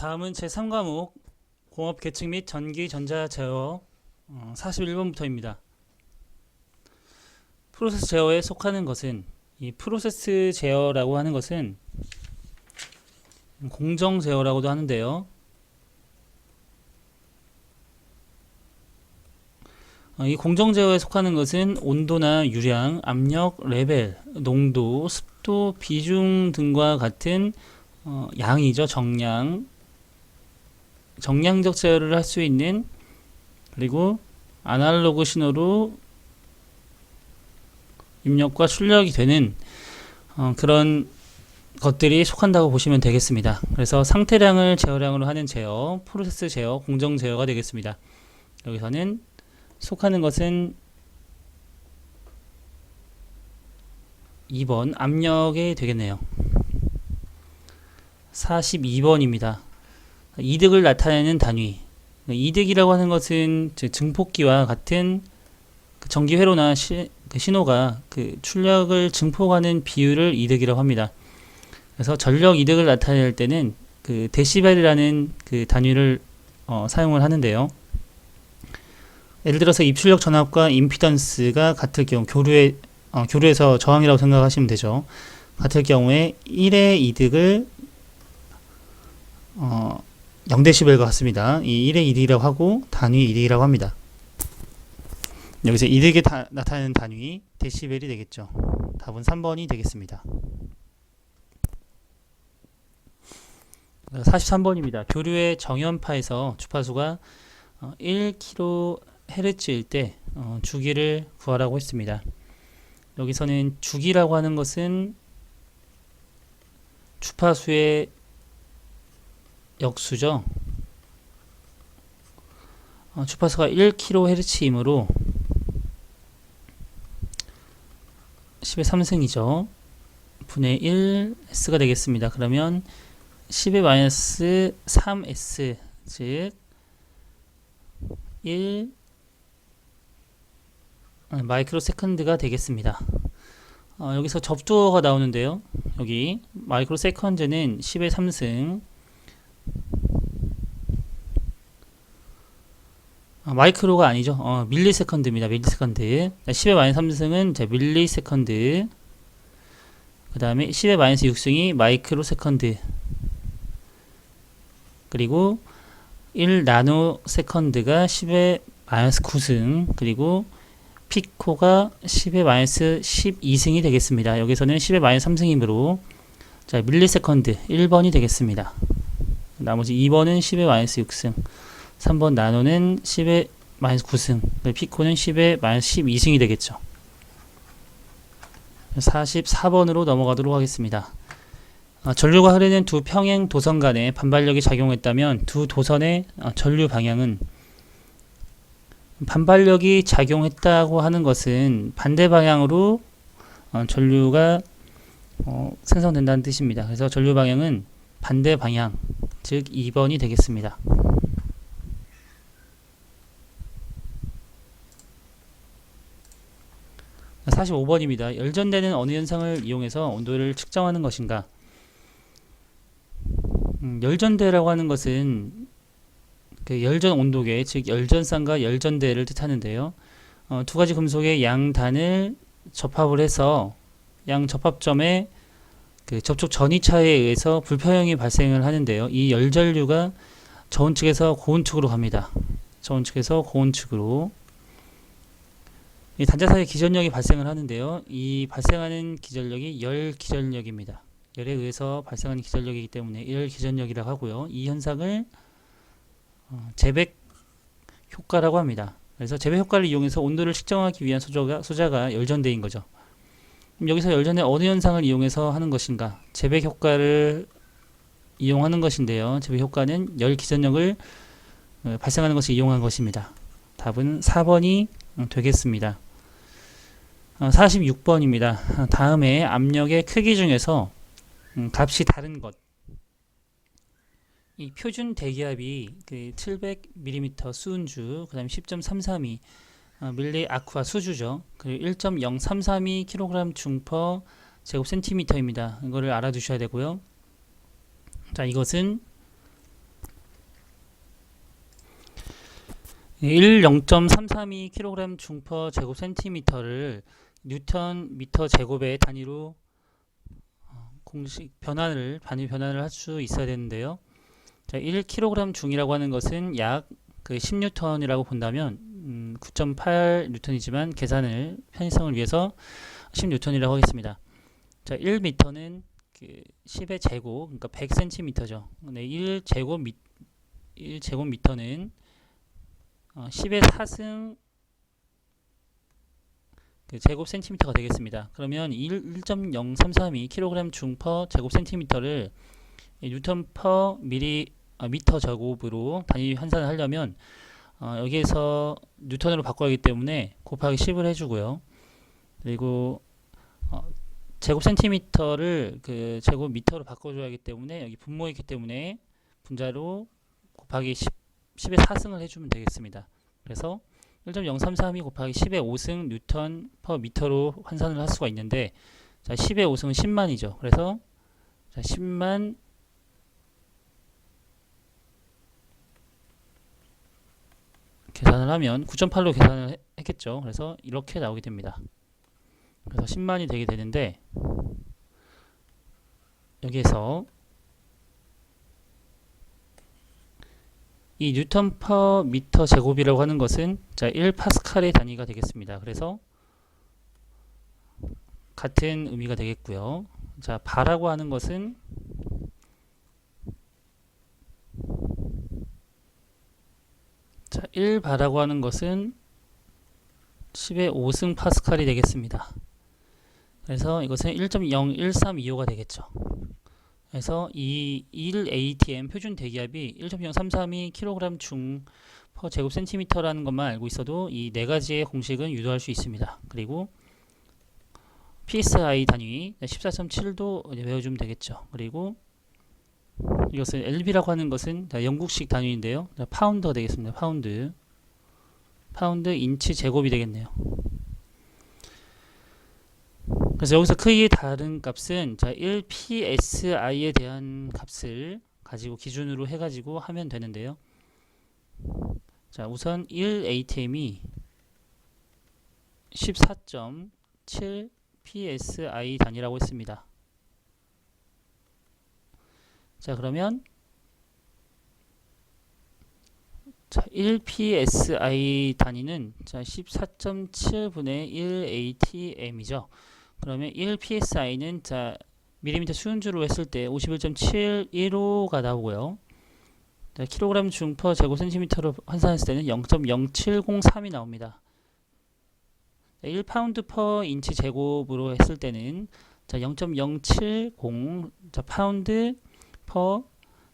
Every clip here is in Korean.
다음은 제3과목 공업 계측 및 전기 전자 제어 41번부터입니다. 프로세스 제어에 속하는 것은 이 프로세스 제어라고 하는 것은 공정 제어라고도 하는데요. 이 공정 제어에 속하는 것은 온도나 유량, 압력, 레벨, 농도, 습도, 비중 등과 같은 양이죠. 정량적 제어를 할 수 있는, 그리고 아날로그 신호로 입력과 출력이 되는 그런 것들이 속한다고 보시면 되겠습니다. 그래서 상태량을 제어량으로 하는 제어, 프로세스 제어, 공정 제어가 되겠습니다. 여기서는 속하는 것은 2번 압력이 되겠네요. 42번입니다. 이득을 나타내는 단위. 이득이라고 하는 것은 증폭기와 같은 전기 회로나 신호가 출력을 증폭하는 비율을 이득이라고 합니다. 그래서 전력 이득을 나타낼 때는 데시벨이라는 단위를 사용을 하는데요. 예를 들어서 입출력 전압과 임피던스가 같을 경우 교류에서 저항이라고 생각하시면 되죠. 같을 경우에 1의 이득을 0데시벨과 같습니다. 이 1의 이득이라고 하고 단위 이득이라고 합니다. 여기서 이득이 나타내는 단위 데시벨이 되겠죠. 답은 3번이 되겠습니다. 43번입니다. 교류의 정연파에서 주파수가 1kHz일 때 주기를 구하라고 했습니다. 여기서는 주기라고 하는 것은 주파수의 역수죠. 주파수가 1kHz이므로 10의 3승이죠. 분의 1S가 되겠습니다. 그러면 10의 마이너스 3S, 즉 1 마이크로 세컨드가 되겠습니다. 여기서 접두어가 나오는데요. 여기 마이크로 세컨드는 10의 3승, 마이크로가 아니죠. 밀리세컨드입니다. 밀리세컨드. 10의 마이너스 3승은 밀리세컨드. 그 다음에 10의 마이너스 6승이 마이크로 세컨드. 그리고 1 나노 세컨드가 10의 마이너스 9승. 그리고 피코가 10의 마이너스 12승이 되겠습니다. 여기서는 10의 마이너스 3승이므로 밀리세컨드 1번이 되겠습니다. 나머지 2번은 10의 마이너스 6승. 3번 나노는 10의 마이너스 9승, 피코는 10의 마이너스 12승이 되겠죠. 44번으로 넘어가도록 하겠습니다. 전류가 흐르는 두 평행 도선 간에 반발력이 작용했다면 두 도선의 전류 방향은, 반발력이 작용했다고 하는 것은 반대 방향으로 전류가 생성된다는 뜻입니다. 그래서 전류 방향은 반대 방향, 즉 2번이 되겠습니다. 45번입니다. 열전되는 어느 현상을 이용해서 온도를 측정하는 것인가? 열전대라고 하는 것은 열전 온도계, 즉 열전쌍과 열전대를 뜻하는데요. 두 가지 금속의 양단을 접합을 해서 양 접합점에 접촉 전이차에 의해서 불평형이 발생을 하는데요. 이 열전류가 저온측에서 고온측으로 갑니다. 저온측에서 고온측으로. 이 단자 사이에 기전력이 발생을 하는데요. 이 발생하는 기전력이 열 기전력입니다. 열에 의해서 발생하는 기전력이기 때문에 열 기전력이라고 하고요. 이 현상을 제백 효과라고 합니다. 그래서 제백 효과를 이용해서 온도를 측정하기 위한 소자가 열전대인 거죠. 그럼 여기서 열전의 어느 현상을 이용해서 하는 것인가? 제백 효과를 이용하는 것인데요. 제백 효과는 열 기전력을 발생하는 것을 이용한 것입니다. 답은 4번이 되겠습니다. 46번입니다. 다음에 압력의 크기 중에서 값이 다른 것. 이 표준 대기압이 700mm 수은주, 그 다음에 10.332 밀리 아쿠아 수주죠. 그리고 1.0332 kg 중퍼 제곱 센티미터입니다. 이거를 알아두셔야 되고요. 자, 이것은 1 0.332kg 중퍼 제곱 센티미터를 뉴턴 미터 제곱의 단위로 공식 단위 변환을 할 수 있어야 되는데요. 자, 1kg 중이라고 하는 것은 약 10뉴턴이라고 본다면 9.8뉴턴이지만 계산을 편의성을 위해서 10뉴턴이라고 하겠습니다. 자, 1m는 10의 제곱, 그러니까 100cm죠. 네, 1제곱미터는 10의 4승 제곱 센티미터가 되겠습니다. 그러면 1.0332kg 중퍼 제곱 센티미터를 뉴턴 퍼 미터 제곱으로 단위 환산을 하려면 여기에서 뉴턴으로 바꿔야 하기 때문에 곱하기 10을 해주고요. 그리고 제곱 센티미터를 제곱 미터로 바꿔줘야 하기 때문에 여기 분모가 있기 때문에 분자로 곱하기 10의 4승을 해주면 되겠습니다. 그래서 1.0332 곱하기 10의 5승 뉴턴 퍼 미터로 환산을 할 수가 있는데, 자, 10의 5승은 10만이죠. 그래서 자, 10만 계산을 하면 9.8로 계산을 했겠죠. 그래서 이렇게 나오게 됩니다. 그래서 10만이 되게 되는데, 여기에서 이 뉴턴 퍼 미터 제곱이라고 하는 것은 자, 1파스칼의 단위가 되겠습니다. 그래서 같은 의미가 되겠고요. 자, 바라고 하는 것은 자, 1바라고 하는 것은 10의 5승 파스칼이 되겠습니다. 그래서 이것은 1.01325가 되겠죠. 그래서 이 1atm 표준 대기압이 1.0332kg 중 퍼 제곱 센티미터라는 것만 알고 있어도 이 네 가지의 공식은 유도할 수 있습니다. 그리고 psi 단위 14.7도 외워주면 되겠죠. 그리고 이것은 lb라고 하는 것은 영국식 단위인데요. 파운드가 되겠습니다. 파운드 인치 제곱이 되겠네요. 그래서 여기서 크게 다른 값은 자, 1psi에 대한 값을 가지고 기준으로 해가지고 하면 되는데요. 자, 우선 1atm이 14.7 psi 단위라고 했습니다. 자, 그러면 자, 1psi 단위는 자, 14.7분의 1atm이죠. 그러면 1psi는 자, 밀리미터 수은주로 했을 때 51.715가 나오고요. 자, 킬로그램 중퍼 제곱 센티미터로 환산했을 때는 0.0703이 나옵니다. 1파운드 퍼 인치 제곱으로 했을 때는 자, 0.070 자, 파운드 퍼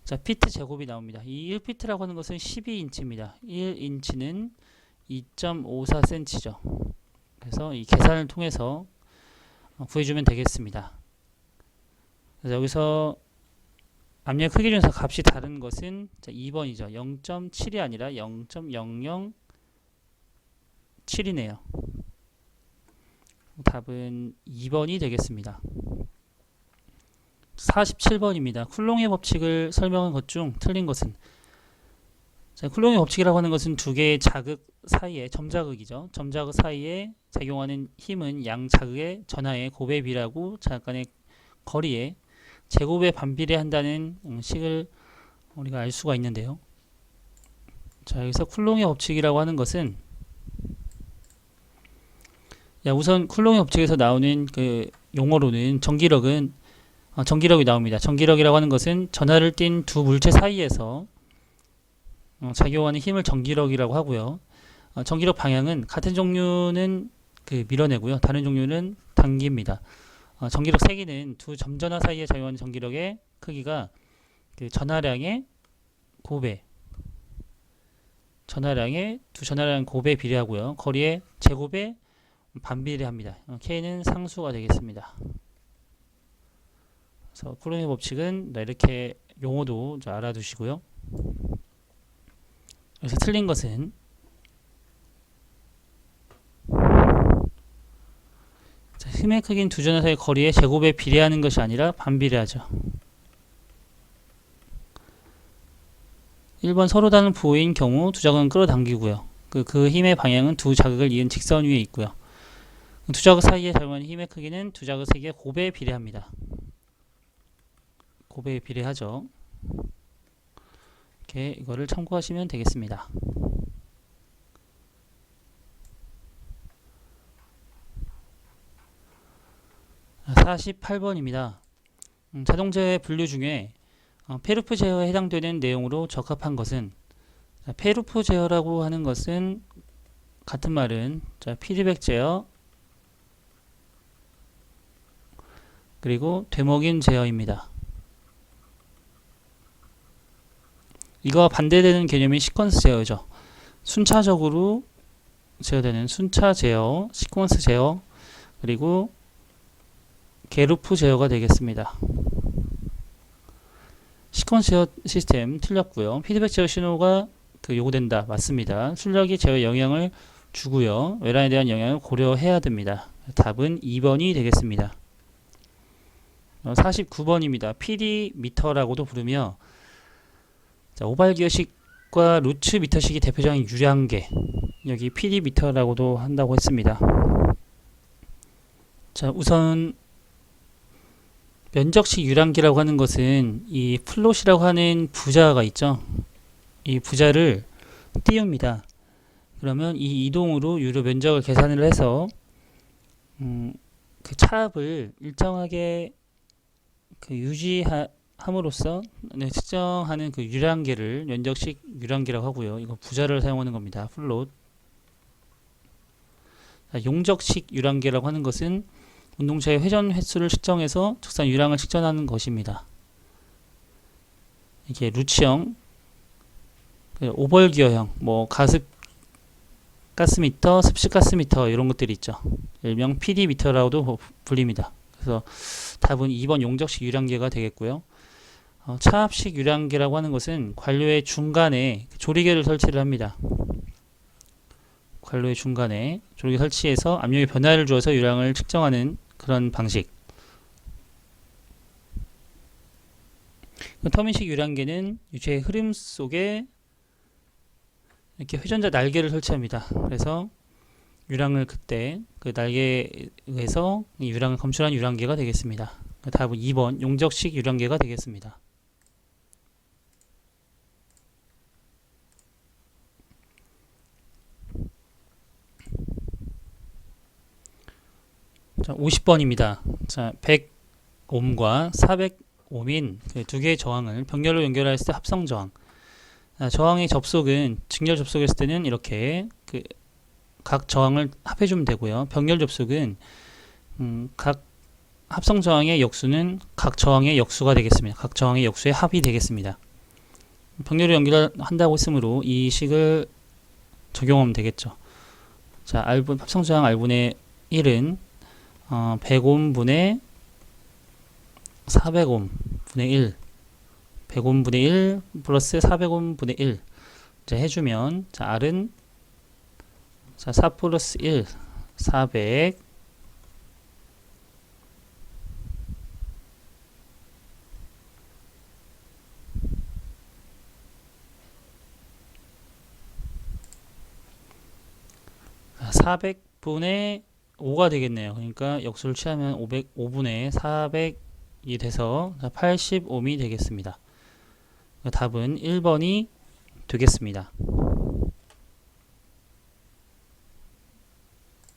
자, 피트 제곱이 나옵니다. 이 1피트라고 하는 것은 12인치입니다. 1인치는 2.54cm죠. 그래서 이 계산을 통해서 구해주면 되겠습니다. 그래서 여기서 압력 크기 중에서 값이 다른 것은 2번이죠. 0.7이 아니라 0.007이네요. 답은 2번이 되겠습니다. 47번입니다. 쿨롱의 법칙을 설명한 것 중 틀린 것은, 자, 쿨롱의 법칙이라고 하는 것은 두 개의 자극 사이에, 점자극이죠. 점자극 사이에 작용하는 힘은 양 자극의 전하의 곱에 비례하고 자간의 거리에 제곱에 반비례한다는 식을 우리가 알 수가 있는데요. 자, 여기서 쿨롱의 법칙이라고 하는 것은, 우선 쿨롱의 법칙에서 나오는 용어로는 전기력이 나옵니다. 전기력이라고 하는 것은 전하를 띤 두 물체 사이에서 작용하는 힘을 전기력이라고 하고요. 전기력 방향은 같은 종류는 밀어내고요. 다른 종류는 당깁니다. 전기력 세기는 두 점전하 사이에 작용하는 전기력의 크기가 전하량의 곱에 두 전하량 곱에 비례하고요. 거리의 제곱에 반비례합니다. K는 상수가 되겠습니다. 그래서 쿨롱의 법칙은 이렇게 용어도 알아두시고요. 그래서 틀린 것은 힘의 크기는 두 전하 사이의 거리의 제곱에 비례하는 것이 아니라 반비례하죠. 1번 서로 다른 부호인 경우 두 자극은 끌어당기고요. 그 힘의 방향은 두 자극을 이은 직선 위에 있고요. 두 자극 사이에 작용하는 힘의 크기는 두 자극 세개의 곱에 비례합니다. 곱에 비례하죠. 이렇게 이거를 참고하시면 되겠습니다. 48번입니다. 자동 제어 분류 중에 페루프 제어에 해당되는 내용으로 적합한 것은, 페루프 제어라고 하는 것은 같은 말은 피드백 제어 그리고 되먹인 제어입니다. 이거와 반대되는 개념이 시퀀스 제어죠. 순차적으로 제어되는 순차 제어, 시퀀스 제어, 그리고 게루프 제어가 되겠습니다. 시퀀스 제어 시스템 틀렸고요. 피드백 제어 신호가 요구된다. 맞습니다. 출력이 제어에 영향을 주고요. 외란에 대한 영향을 고려해야 됩니다. 답은 2번이 되겠습니다. 49번입니다. PD 미터라고도 부르며, 오발기어식과 루츠 미터식이 대표적인 유량계, 여기 PD 미터라고도 한다고 했습니다. 자, 우선 면적식 유량계라고 하는 것은 이 플롯이라고 하는 부자가 있죠. 이 부자를 띄웁니다. 그러면 이 이동으로 유료 면적을 계산을 해서 그 차압을 일정하게 유지함으로써 측정하는 그 유량계를 면적식 유량계라고 하고요. 이거 부자를 사용하는 겁니다. 플롯. 용적식 유량계라고 하는 것은 운동차의 회전 횟수를 측정해서 적산 유량을 측정하는 것입니다. 이게 루츠형, 오벌기어형, 가습 가스미터, 습식 가스미터 이런 것들이 있죠. 일명 PD 미터라고도 불립니다. 그래서 답은 2번 용적식 유량계가 되겠고요. 차압식 유량계라고 하는 것은 관료의 중간에 조리개를 설치를 합니다. 관료의 중간에 조리개 설치해서 압력의 변화를 주어서 유량을 측정하는 그런 방식. 터미식 유량계는 유체의 흐름 속에 이렇게 회전자 날개를 설치합니다. 그래서 유량을 그때 그 날개에 의해서 유량을 검출한 유량계가 되겠습니다. 답은 2번 용적식 유량계가 되겠습니다. 자, 50번입니다. 자, 100옴과 400옴인 그 두 개의 저항을 병렬로 연결했을 때 합성 저항. 저항의 접속은 직렬 접속했을 때는 이렇게 각 저항을 합해주면 되고요. 병렬 접속은 각 합성 저항의 역수는 각 저항의 역수가 되겠습니다. 각 저항의 역수의 합이 되겠습니다. 병렬로 연결한다고 했으므로 이 식을 적용하면 되겠죠. 자, R분 합성 저항 R분의 1은 100옴 분의 400옴 분의 1, 100옴 분의 1 플러스 400옴 분의 1 이제 해주면, 자, R은 4 플러스 1 400 400분의 5가 되겠네요. 그러니까 역수를 취하면 5분의 400이 돼서 80옴이 되겠습니다. 답은 1번이 되겠습니다.